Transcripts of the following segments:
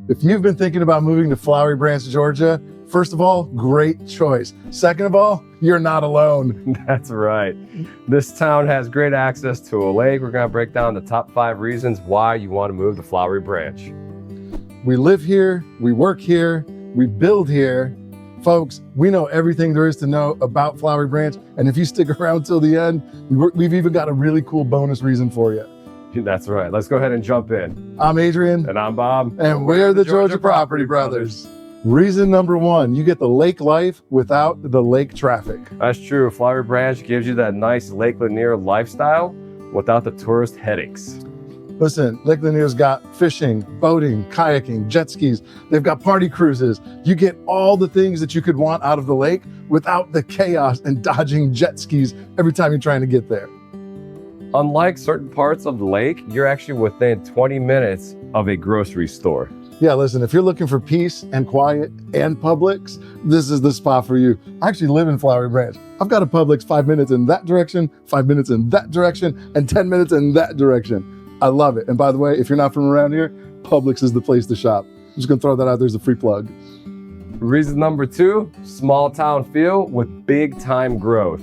If you've been thinking about moving to Flowery Branch, Georgia, first of all, great choice. Second of all, you're not alone. That's right. This town has great access to a lake. We're going to break down the top 5 reasons why you want to move to Flowery Branch. We live here, we work here, we build here. Folks, we know everything there is to know about Flowery Branch, and if you stick around till the end, we've even got a really cool bonus reason for you. That's right. Let's go ahead and jump in. I'm Adrian. And I'm Bob. And we're the Georgia Property Brothers. Reason number 1, you get the lake life without the lake traffic. That's true. Flowery Branch gives you that nice Lake Lanier lifestyle without the tourist headaches. Listen, Lake Lanier's got fishing, boating, kayaking, jet skis. They've got party cruises. You get all the things that you could want out of the lake without the chaos and dodging jet skis every time you're trying to get there. Unlike certain parts of the lake, you're actually within 20 minutes of a grocery store. Yeah, listen, if you're looking for peace and quiet and Publix, this is the spot for you. I actually live in Flowery Branch. I've got a Publix 5 minutes in that direction, 5 minutes in that direction, and 10 minutes in that direction. I love it. And by the way, if you're not from around here, Publix is the place to shop. I'm just gonna throw that out there as a free plug. Reason number 2, small town feel with big time growth.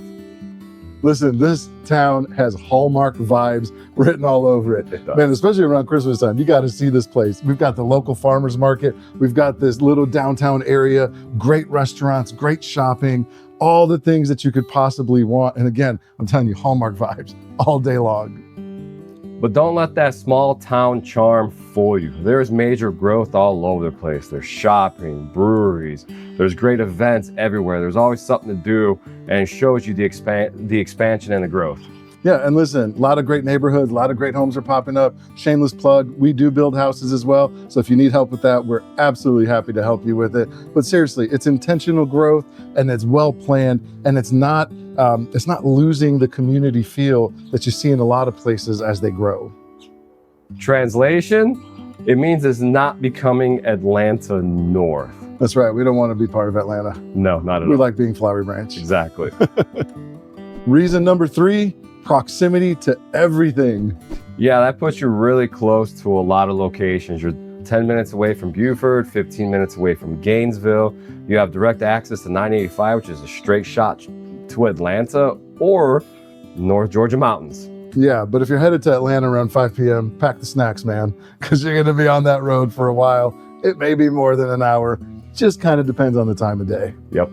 Listen, this town has Hallmark vibes written all over it. Man, especially around Christmas time, you got to see this place. We've got the local farmers market. We've got this little downtown area, great restaurants, great shopping, all the things that you could possibly want. And again, I'm telling you, Hallmark vibes all day long. But don't let that small town charm fool you. There's major growth all over the place. There's shopping, breweries, there's great events everywhere. There's always something to do, and it shows you the expansion and the growth. Yeah, and listen, a lot of great neighborhoods, a lot of great homes are popping up. Shameless plug, we do build houses as well. So if you need help with that, we're absolutely happy to help you with it. But seriously, it's intentional growth and it's well planned, and it's not losing the community feel that you see in a lot of places as they grow. Translation, it means it's not becoming Atlanta North. That's right, we don't want to be part of Atlanta. No, not at all. We like being Flowery Branch. Exactly. Reason number 3, proximity to everything. Yeah, that puts you really close to a lot of locations. You're 10 minutes away from Buford, 15 minutes away from Gainesville. You have direct access to 985, which is a straight shot to Atlanta or North Georgia mountains. Yeah, but if you're headed to Atlanta around 5 p.m., pack the snacks, man, because you're going to be on that road for a while. It may be more than an hour. Just kind of depends on the time of day. Yep.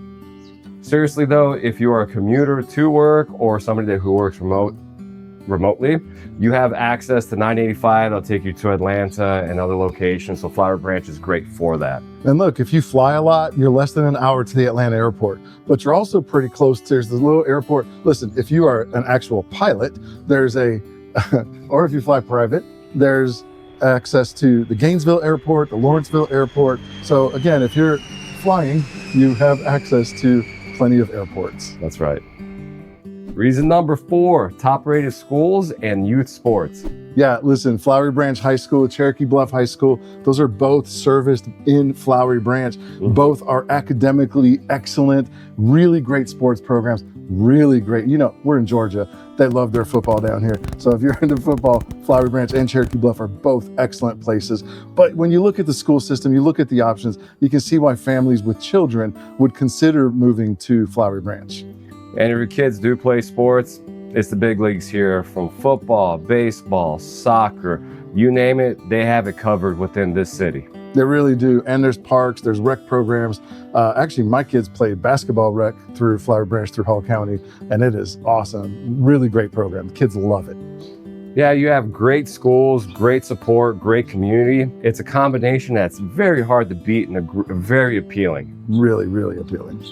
Seriously though, if you are a commuter to work or somebody who works remotely, you have access to 985. They'll take you to Atlanta and other locations. So Flowery Branch is great for that. And look, if you fly a lot, you're less than an hour to the Atlanta airport, but you're also pretty close. There's this little airport. Listen, if you are an actual pilot, there's or if you fly private, there's access to the Gainesville airport, the Lawrenceville airport. So again, if you're flying, you have access to plenty of airports. That's right. Reason number 4, top-rated schools and youth sports. Yeah, listen, Flowery Branch High School, Cherokee Bluff High School, those are both serviced in Flowery Branch. Both are academically excellent, really great sports programs, really great. You know, we're in Georgia. They love their football down here. So if you're into football, Flowery Branch and Cherokee Bluff are both excellent places. But when you look at the school system, you look at the options, you can see why families with children would consider moving to Flowery Branch. And if your kids do play sports, it's the big leagues here, from football, baseball, soccer, you name it, they have it covered within this city. They really do. And there's parks, there's rec programs. Actually, my kids played basketball rec through Flowery Branch through Hall County, and it is awesome. Really great program. Kids love it. Yeah, you have great schools, great support, great community. It's a combination that's very hard to beat and very appealing. Really, really appealing.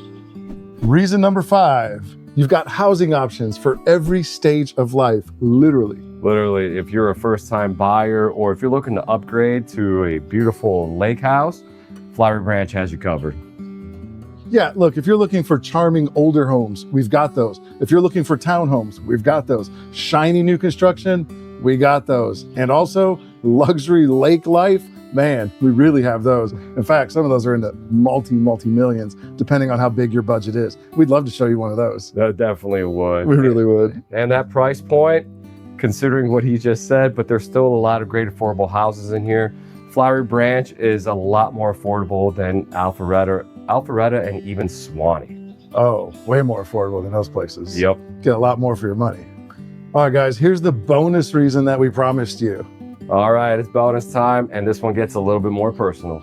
Reason number 5, you've got housing options for every stage of life, literally. Literally, if you're a first-time buyer or if you're looking to upgrade to a beautiful lake house, Flowery Branch has you covered. Yeah, look, if you're looking for charming older homes, we've got those. If you're looking for townhomes, we've got those. Shiny new construction, we got those. And also luxury lake life, man, we really have those. In fact, some of those are in the multi-millions, depending on how big your budget is. We'd love to show you one of those. That definitely would. We really would. And that price point, considering what he just said, but there's still a lot of great affordable houses in here. Flowery Branch is a lot more affordable than Alpharetta and even Swanee. Oh, way more affordable than those places. Yep. Get a lot more for your money. All right, guys, here's the bonus reason that we promised you. All right, it's bonus time, and this one gets a little bit more personal.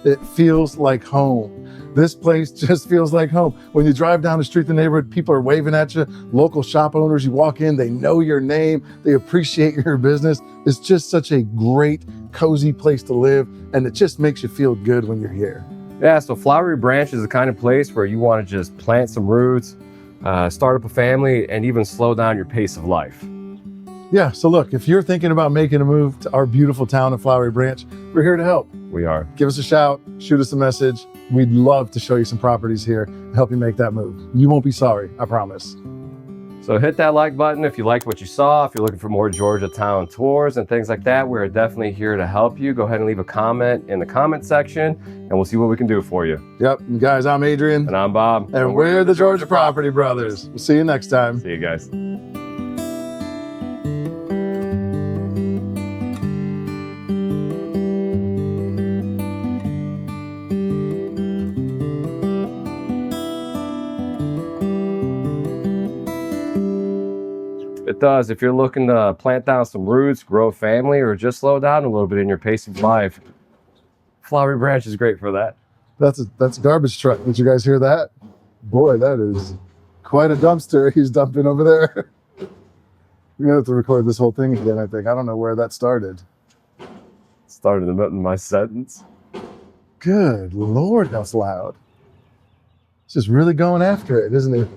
It feels like home. This place just feels like home. When you drive down the street, the neighborhood, people are waving at you. Local shop owners, you walk in, they know your name, they appreciate your business. It's just such a great, cozy place to live, and it just makes you feel good when you're here. Yeah, so Flowery Branch is the kind of place where you want to just plant some roots, start up a family, and even slow down your pace of life. Yeah, so look, if you're thinking about making a move to our beautiful town of Flowery Branch, we're here to help. We are. Give us a shout, shoot us a message. We'd love to show you some properties here and help you make that move. You won't be sorry, I promise. So hit that like button if you liked what you saw. If you're looking for more Georgia town tours and things like that, we're definitely here to help you. Go ahead and leave a comment in the comment section, and we'll see what we can do for you. Yep, and guys, I'm Adrian. And I'm Bob. And we're the Georgia Property Brothers. We'll see you next time. See you guys. It does. If you're looking to plant down some roots, grow a family, or just slow down a little bit in your pace of life, Flowery Branch is great for that. That's a garbage truck. Did you guys hear that? Boy, that is quite a dumpster he's dumping over there. We're gonna have to record this whole thing again, I think. I don't know where that started. Started in my sentence. Good Lord, that's loud. It's just really going after it, isn't it?